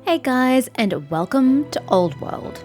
Hey guys, and welcome to Old World.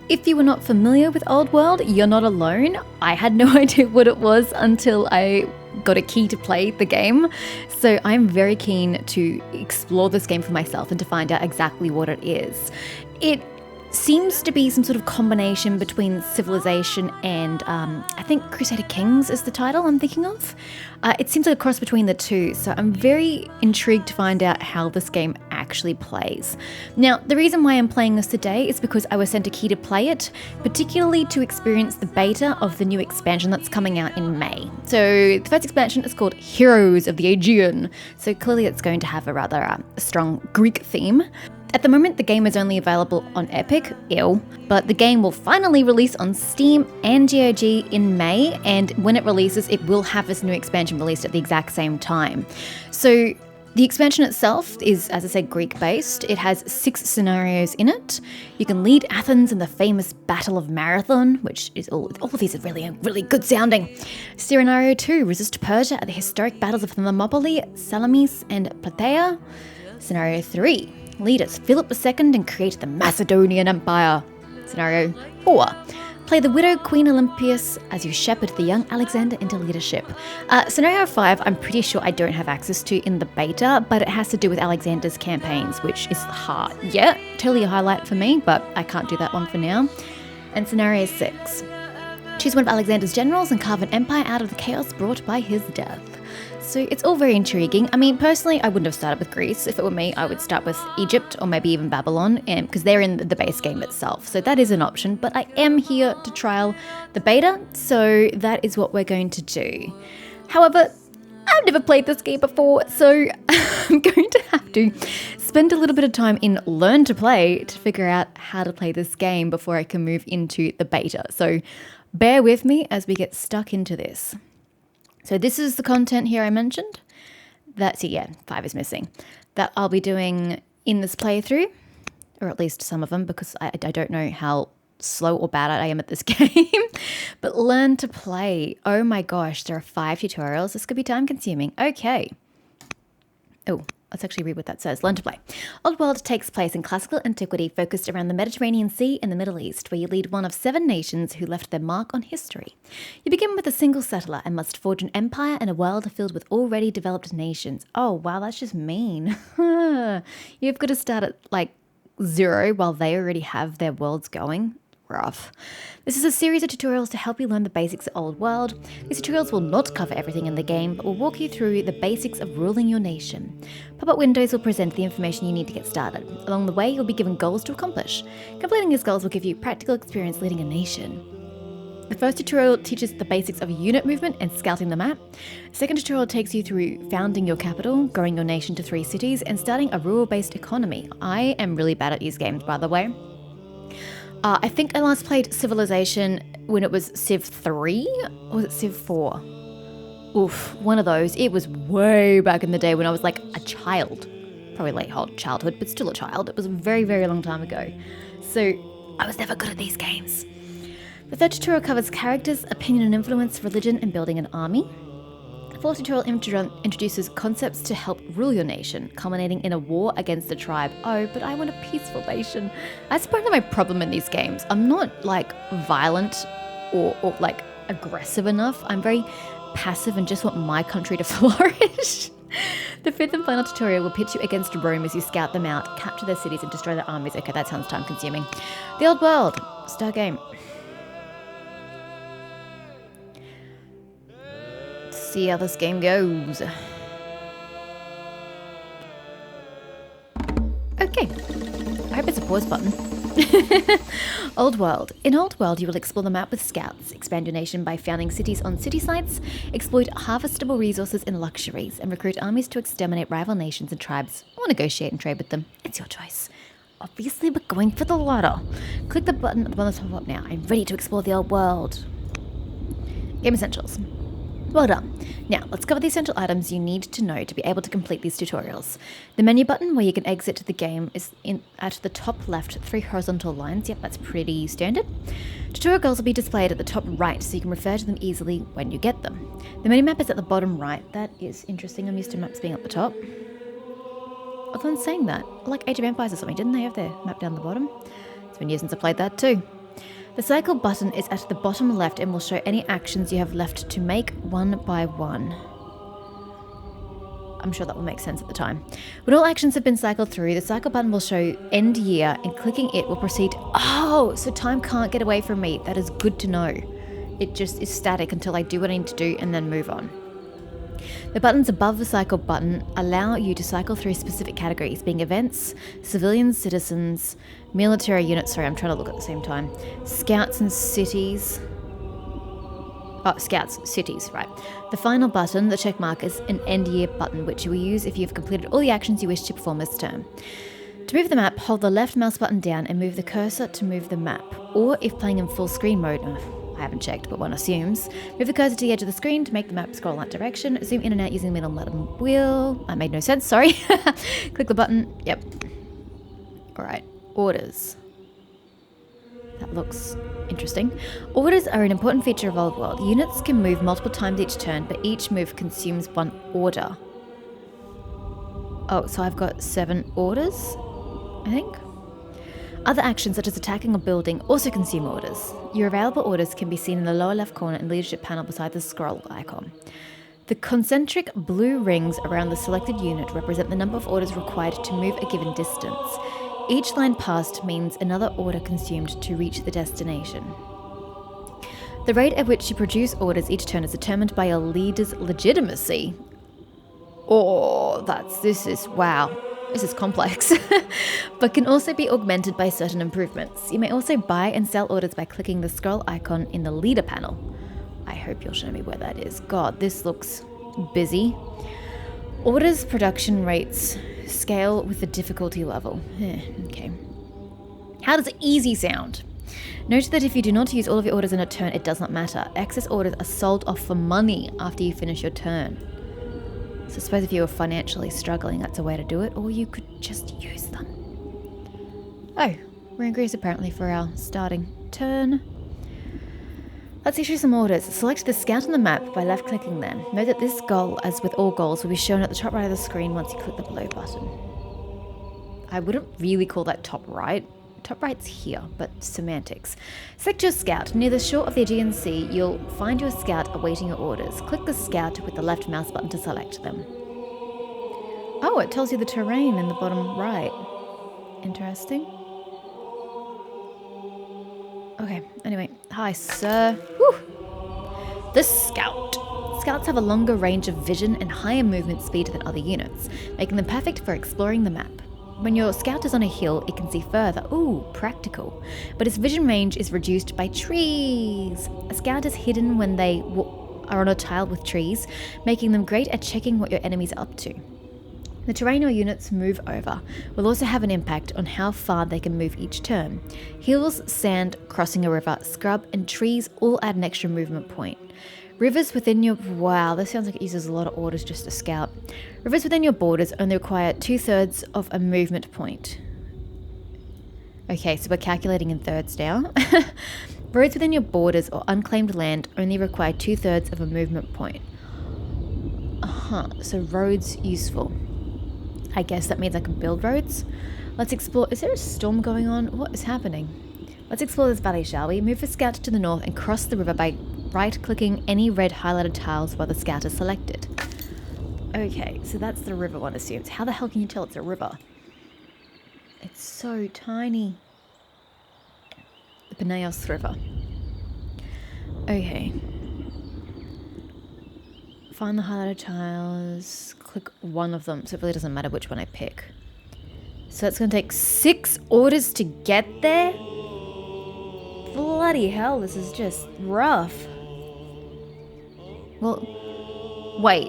If you were not familiar with Old World, you're not alone. I had no idea what it was until I got a key to play the game. So I'm very keen to explore this game for myself and to find out exactly what it is. It seems to be some sort of combination between Civilization and I think Crusader Kings is the title I'm thinking of. It seems like a cross between the two, so I'm very intrigued to find out how this game actually plays. Now, the reason why I'm playing this today is because I was sent a key to play it, particularly to experience the beta of the new expansion that's coming out in May. So the first expansion is called Heroes of the Aegean, so clearly it's going to have a rather strong Greek theme. At the moment, the game is only available on Epic, but the game will finally release on Steam and GOG in May, and when it releases, it will have this new expansion released at the exact same time. So the expansion itself is, as I said, Greek-based. It has 6 scenarios in it. You can lead Athens in the famous Battle of Marathon, which is all of these are really good sounding. Scenario 2, resist Persia at the historic battles of Thermopylae, Salamis, and Plataea. Scenario 3, lead as Philip II and create the Macedonian Empire. Scenario 4, play the widow Queen Olympias as you shepherd the young Alexander into leadership. Scenario 5, I'm pretty sure I don't have access to in the beta, but it has to do with Alexander's campaigns, which is hard. Yeah, totally a highlight for me, but I can't do that one for now. And Scenario 6, choose one of Alexander's generals and carve an empire out of the chaos brought by his death. So it's all very intriguing. I mean, personally, I wouldn't have started with Greece. If it were me, I would start with Egypt or maybe even Babylon, because they're in the base game itself. So that is an option, but I am here to trial the beta, so that is what we're going to do. However, I've never played this game before, so I'm going to have to spend a little bit of time in Learn to Play to figure out how to play this game before I can move into the beta. So bear with me as we get stuck into this. So this is the content here I mentioned. 5 is missing. That I'll be doing in this playthrough, or at least some of them, because I don't know how slow or bad I am at this game. But Learn to Play. Oh my gosh, there are 5 tutorials. This could be time consuming. Okay. Oh, let's actually read what that says. Learn to Play. Old World takes place in classical antiquity focused around the Mediterranean Sea and the Middle East, where you lead one of 7 nations who left their mark on history. You begin with a single settler and must forge an empire in a world filled with already developed nations. Oh, wow, that's just mean. You've got to start at 0 while they already have their worlds going. Rough. This is a series of tutorials to help you learn the basics of Old World. These tutorials will not cover everything in the game, but will walk you through the basics of ruling your nation. Pop-up windows will present the information you need to get started. Along the way, you'll be given goals to accomplish. Completing these goals will give you practical experience leading a nation. The first tutorial teaches the basics of unit movement and scouting the map. The second tutorial takes you through founding your capital, growing your nation to 3 cities, and starting a rural-based economy. I am really bad at these games, by the way. I think I last played Civilization when it was Civ 3, or was it Civ 4? Oof, one of those. It was way back in the day when I was like a child. Probably late childhood, but still a child. It was a very long time ago. So I was never good at these games. The third tutorial covers characters, opinion and influence, religion, and building an army. The fourth tutorial introduces concepts to help rule your nation, culminating in a war against the tribe. Oh, but I want a peaceful nation. That's part of my problem in these games. I'm not violent or aggressive enough. I'm very passive and just want my country to flourish. The fifth and final tutorial will pit you against Rome as you scout them out, capture their cities, and destroy their armies. Okay, that sounds time consuming. The Old World. Start game. See how this game goes. Okay, I hope it's a pause button. Old World. In Old World, you will explore the map with scouts, expand your nation by founding cities on city sites, exploit harvestable resources and luxuries, and recruit armies to exterminate rival nations and tribes, or negotiate and trade with them. It's your choice. Obviously, we're going for the latter. Click the button at the bottom of now. I'm ready to explore the Old World. Game Essentials. Well done. Now, let's cover the essential items you need to know to be able to complete these tutorials. The menu button where you can exit the game is at the top left, 3 horizontal lines. Yep, that's pretty standard. Tutorial goals will be displayed at the top right so you can refer to them easily when you get them. The menu map is at the bottom right. That is interesting. I'm used to maps being at the top. Although in saying that, like Age of Empires or something, didn't they have their map down the bottom? It's been years since I played that too. The cycle button is at the bottom left and will show any actions you have left to make one by one. I'm sure that will make sense at the time. When all actions have been cycled through, the cycle button will show end year, and clicking it will proceed. Oh, so time can't get away from me. That is good to know. It just is static until I do what I need to do and then move on. The buttons above the cycle button allow you to cycle through specific categories, being events, civilians, citizens, military units. Sorry, I'm trying to look at the same time. Scouts and cities. Oh, scouts, cities, right. The final button, the check mark, is an end year button, which you will use if you have completed all the actions you wish to perform this turn. To move the map, hold the left mouse button down and move the cursor to move the map. Or if playing in full screen mode, I haven't checked, but one assumes, move the cursor to the edge of the screen to make the map scroll in that direction. Zoom in and out using the middle button wheel. That made no sense, sorry. Click the button. Yep. Alright, orders. That looks interesting. Orders are an important feature of Old World. Units can move multiple times each turn, but each move consumes one order. Oh, so I've got 7 orders, I think? Other actions such as attacking or building also consume orders. Your available orders can be seen in the lower left corner in the leadership panel beside the scroll icon. The concentric blue rings around the selected unit represent the number of orders required to move a given distance. Each line passed means another order consumed to reach the destination. The rate at which you produce orders each turn is determined by your leader's legitimacy. Oh, this is complex, but can also be augmented by certain improvements. You may also buy and sell orders by clicking the scroll icon in the leader panel. I hope you'll show me where that is. God, this looks busy. Orders production rates scale with the difficulty level. Okay. How does easy sound? Note that if you do not use all of your orders in a turn, it does not matter. Excess orders are sold off for money after you finish your turn. So I suppose if you were financially struggling, that's a way to do it, or you could just use them. Oh, we're in Greece apparently for our starting turn. Let's issue some orders. Select the scout on the map by left-clicking them. Note that this goal, as with all goals, will be shown at the top right of the screen once you click the below button. I wouldn't really call that top right. Top right's here, but semantics. Select your scout. Near the shore of the Aegean Sea, you'll find your scout awaiting your orders. Click the scout with the left mouse button to select them. Oh, it tells you the terrain in the bottom right. Interesting. Okay, anyway. Hi, sir. Whew. The scout. Scouts have a longer range of vision and higher movement speed than other units, making them perfect for exploring the map. When your scout is on a hill, it can see further. Ooh, practical. But its vision range is reduced by trees. A scout is hidden when they are on a tile with trees, making them great at checking what your enemies are up to. The terrain your units move over will also have an impact on how far they can move each turn. Hills, sand, crossing a river, scrub, and trees all add an extra movement point. Rivers within your... Wow, this sounds like it uses a lot of orders just to scout. Rivers within your borders only require 2/3 of a movement point. Okay, so we're calculating in thirds now. Roads within your borders or unclaimed land only require 2/3 of a movement point. So roads useful. I guess that means I can build roads. Let's explore... Is there a storm going on? What is happening? Let's explore this valley, shall we? Move the scout to the north and cross the river by right-clicking any red highlighted tiles while the scout is selected. Okay, so that's the river one assumes. How the hell can you tell it's a river? It's so tiny. The Peneus River. Okay. Find the highlighted tiles. Click one of them, so it really doesn't matter which one I pick. So it's going to take 6 orders to get there? Bloody hell, this is just rough. Well, wait.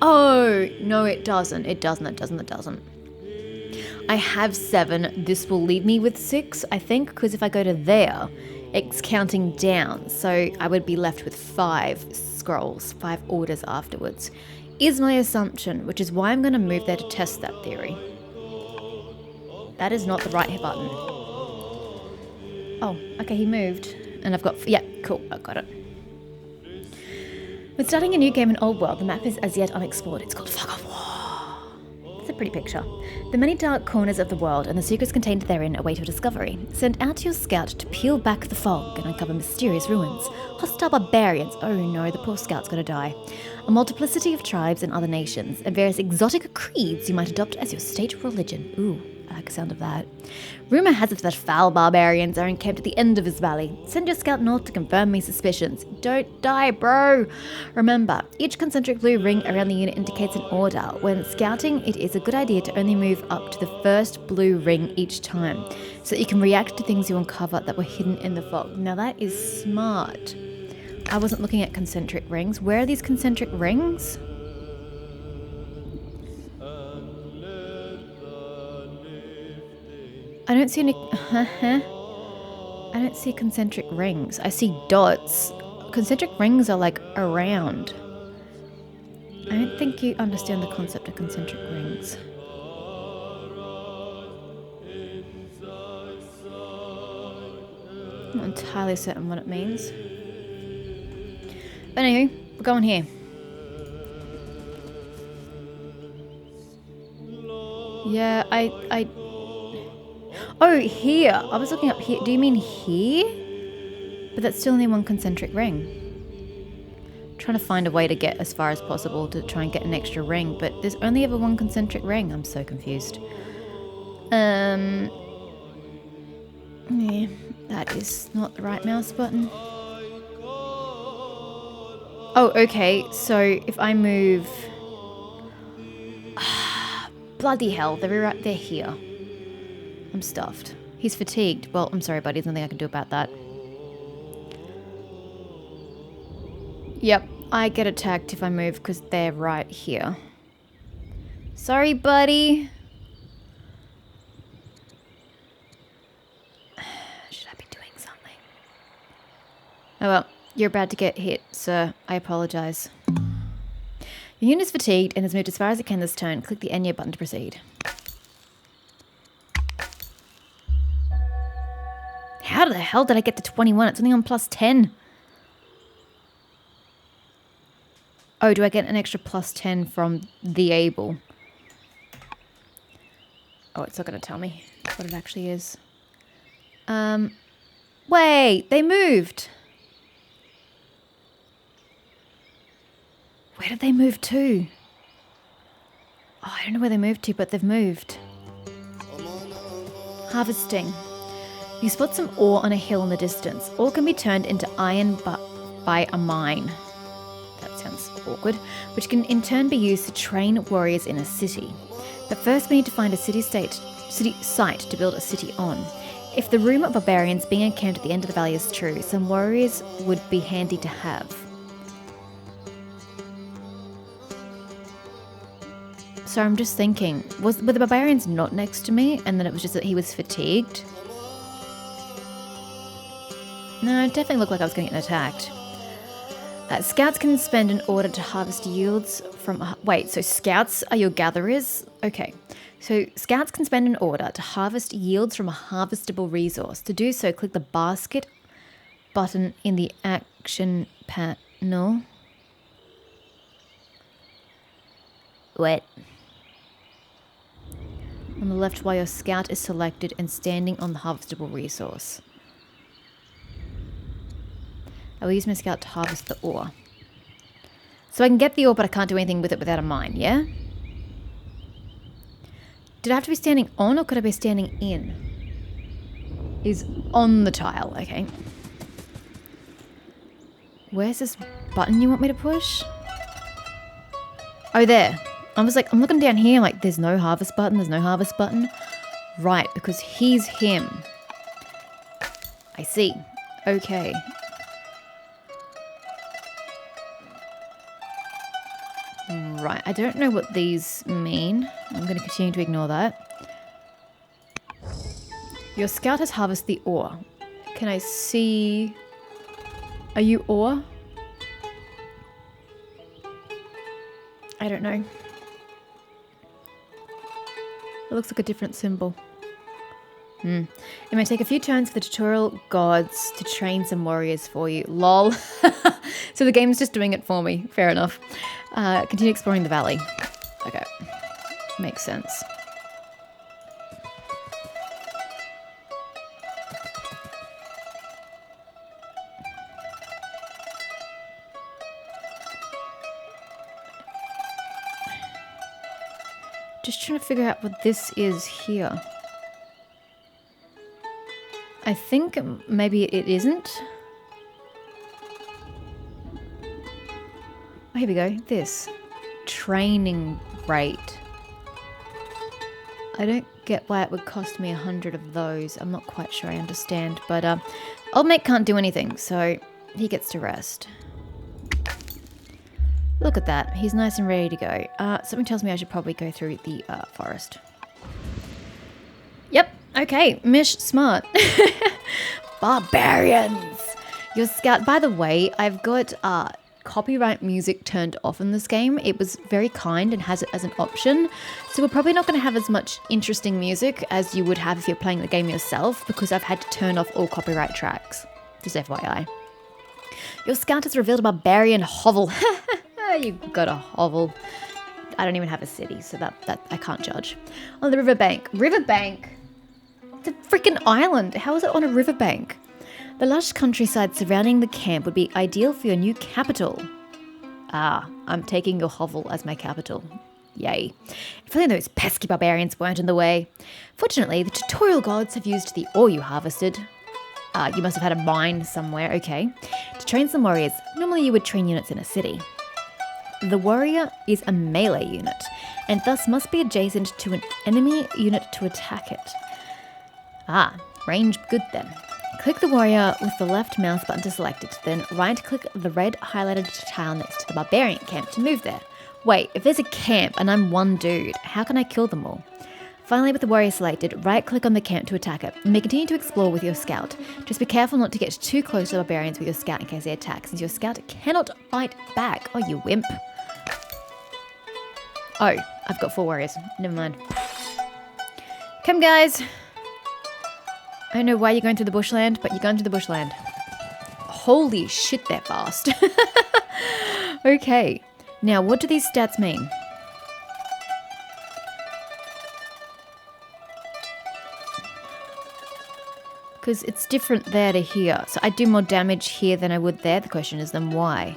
Oh, no, it doesn't. It doesn't. I have 7. This will leave me with 6, I think, because if I go to there, it's counting down. So I would be left with 5 scrolls, 5 orders afterwards, is my assumption, which is why I'm going to move there to test that theory. That is not the right button. Oh, okay, he moved. And I've got... Yeah, cool, I got it. When starting a new game in Old World, the map is as yet unexplored. It's called Fog of War. pretty picture. The many dark corners of the world and the secrets contained therein await your discovery. Send out your scout to peel back the fog and uncover mysterious ruins. Hostile barbarians, oh no, the poor scout's gonna die. A multiplicity of tribes and other nations, and various exotic creeds you might adopt as your state religion. Ooh, I like the sound of that. Rumour has it that foul barbarians are encamped at the end of this valley. Send your scout north to confirm my suspicions. Don't die, bro! Remember, each concentric blue ring around the unit indicates an order. When scouting, it is a good idea to only move up to the first blue ring each time, so that you can react to things you uncover that were hidden in the fog. Now that is smart. I wasn't looking at concentric rings. Where are these concentric rings? I don't see any... I don't see concentric rings. I see dots. Concentric rings are like around. I don't think you understand the concept of concentric rings. I'm not entirely certain what it means. But anyway, we're going here. Yeah, I... Oh, here. I was looking up here. Do you mean here? But that's still only one concentric ring. I'm trying to find a way to get as far as possible to try and get an extra ring, but there's only ever one concentric ring. I'm so confused. Yeah, that is not the right mouse button. Oh, okay. So if I move... Bloody hell, they're here. I'm stuffed. He's fatigued. Well, I'm sorry, buddy. There's nothing I can do about that. Yep, I get attacked if I move because they're right here. Sorry, buddy. Should I be doing something? Oh well, you're about to get hit, sir. I apologize. The unit is fatigued and has moved as far as it can this turn. Click the Enya button to proceed. How the hell did I get to 21? It's only on plus 10. Oh, do I get an extra plus 10 from the able? Oh, it's not going to tell me what it actually is. Wait, they moved. Where did they move to? Oh, I don't know where they moved to, but they've moved. Harvesting. You spot some ore on a hill in the distance. Ore can be turned into iron by a mine. That sounds awkward. Which can in turn be used to train warriors in a city. But first we need to find a city site to build a city on. If the rumour of barbarians being encamped at the end of the valley is true, some warriors would be handy to have. So I'm just thinking, were the barbarians not next to me and then it was just that he was fatigued? No, it definitely looked like I was going to get attacked. Scouts can spend an order to harvest yields from... Wait, so scouts are your gatherers? Okay. So scouts can spend an order to harvest yields from a harvestable resource. To do so, click the basket button in the action panel. Wait. On the left while your scout is selected and standing on the harvestable resource. I will use my scout to harvest the ore. So I can get the ore, but I can't do anything with it without a mine, yeah? Did I have to be standing on, or could I be standing in? Is on the tile, okay. Where's this button you want me to push? Oh, there. I was like, I'm looking down here, like, there's no harvest button, there's no harvest button. Right, because he's him. I see. Okay. Right, I don't know what these mean. I'm going to continue to ignore that. Your scout has harvested the ore. Can I see... Are you ore? I don't know. It looks like a different symbol. It may take a few turns for the tutorial gods to train some warriors for you. Lol. So the game's just doing it for me. Fair enough. Continue exploring the valley. Okay. makes sense. Just trying to figure out what this is here. I think maybe it isn't. Oh, here we go. This. Training rate. I don't get why it would cost me 100 of those. I'm not quite sure I understand. But old mate can't do anything, so he gets to rest. Look at that. He's nice and ready to go. Something tells me I should probably go through the forest. Yep. Okay. Mish smart. Barbarians. Your scout. By the way, I've got copyright music turned off in this game. It was very kind and has it as an option. So we're probably not going to have as much interesting music as you would have if you're playing the game yourself, because I've had to turn off all copyright tracks. Just FYI. Your scout has revealed a barbarian hovel. You've got a hovel. I don't even have a city, so that I can't judge. On the riverbank. Riverbank? It's a freaking island. How is it on a riverbank? The lush countryside surrounding the camp would be ideal for your new capital. Ah, I'm taking your hovel as my capital. Yay. If only those pesky barbarians weren't in the way. Fortunately, the tutorial gods have used the ore you harvested. You must have had a mine somewhere, okay. To train some warriors, normally you would train units in a city. The warrior is a melee unit, and thus must be adjacent to an enemy unit to attack it. Ah, range good then. Click the warrior with the left mouse button to select it, then right-click the red highlighted tile next to the barbarian camp to move there. Wait, if there's a camp and I'm one dude, how can I kill them all? Finally, with the warrior selected, right-click on the camp to attack it. You may continue to explore with your scout. Just be careful not to get too close to the barbarians with your scout in case they attack, since your scout cannot fight back. Oh, you wimp. Oh, I've got 4 warriors. Never mind. Come, guys. I don't know why you're going through the bushland, but you're going through the bushland. Holy shit, they're fast. Okay. Now, what do these stats mean? Because it's different there to here. So I do more damage here than I would there. The question is then why?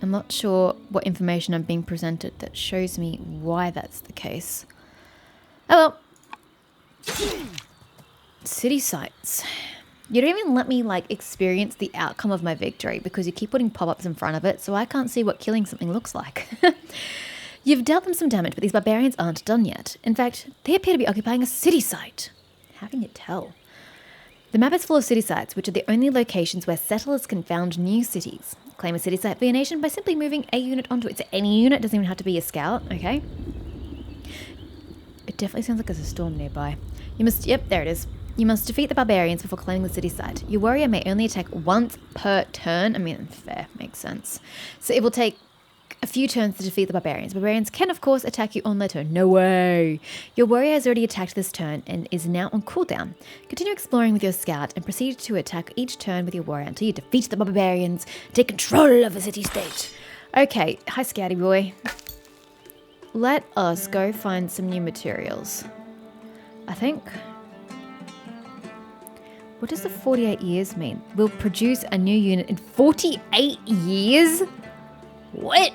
I'm not sure what information I'm being presented that shows me why that's the case. Oh well. City sites. You don't even let me experience the outcome of my victory because you keep putting pop-ups in front of it, so I can't see what killing something looks like. You've dealt them some damage, but these barbarians aren't done yet. In fact, they appear to be occupying a city site. How can you tell? The map is full of city sites, which are the only locations where settlers can found new cities. Claim a city site for your nation by simply moving a unit onto it. So any unit, doesn't even have to be a scout, okay? It definitely sounds like there's a storm nearby. Yep, there it is. You must defeat the barbarians before claiming the city site. Your warrior may only attack once per turn. I mean, fair, makes sense. So it will take a few turns to defeat the barbarians. Barbarians can, of course, attack you on their turn. No way! Your warrior has already attacked this turn and is now on cooldown. Continue exploring with your scout and proceed to attack each turn with your warrior until you defeat the barbarians. Take control of the city-state. Okay, hi Scouty boy. Let us go find some new materials. I think. What does the 48 years mean? We'll produce a new unit in 48 years? What?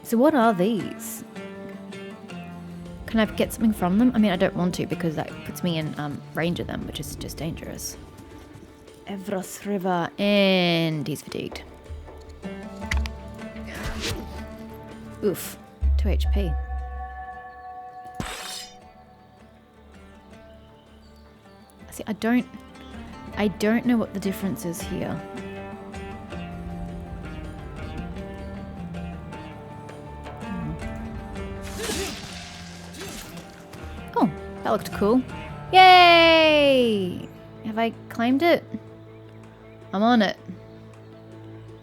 So what are these? Can I get something from them? I mean, I don't want to because that puts me in range of them, which is just dangerous. Evros River, and he's fatigued. Oof, 2 HP. See, I don't know what the difference is here. Oh, that looked cool. Yay! Have I claimed it? I'm on it.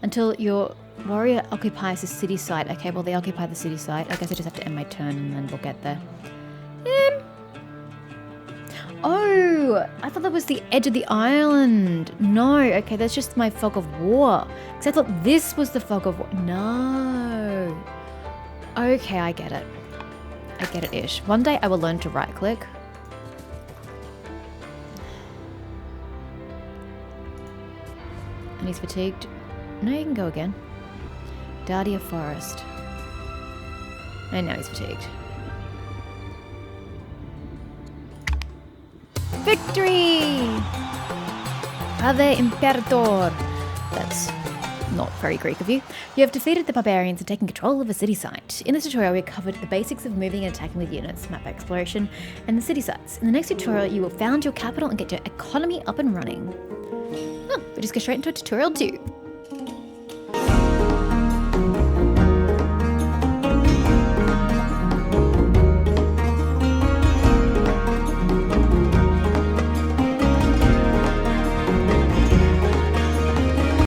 Until your warrior occupies the city site. Okay, well, they occupy the city site. I guess I just have to end my turn and then we'll get there. Oh, no! I thought that was the edge of the island. No, okay, that's just my fog of war. Because I thought this was the fog of war. No. Okay, I get it. I get it-ish. One day I will learn to right-click. And he's fatigued. No, you can go again. Dardia Forest. And now he's fatigued. Victory! Ave Imperator! That's not very Greek of you. You have defeated the barbarians and taken control of a city site. In this tutorial, we covered the basics of moving and attacking with units, map exploration, and the city sites. In the next tutorial, you will found your capital and get your economy up and running. Oh, we just go straight into tutorial 2.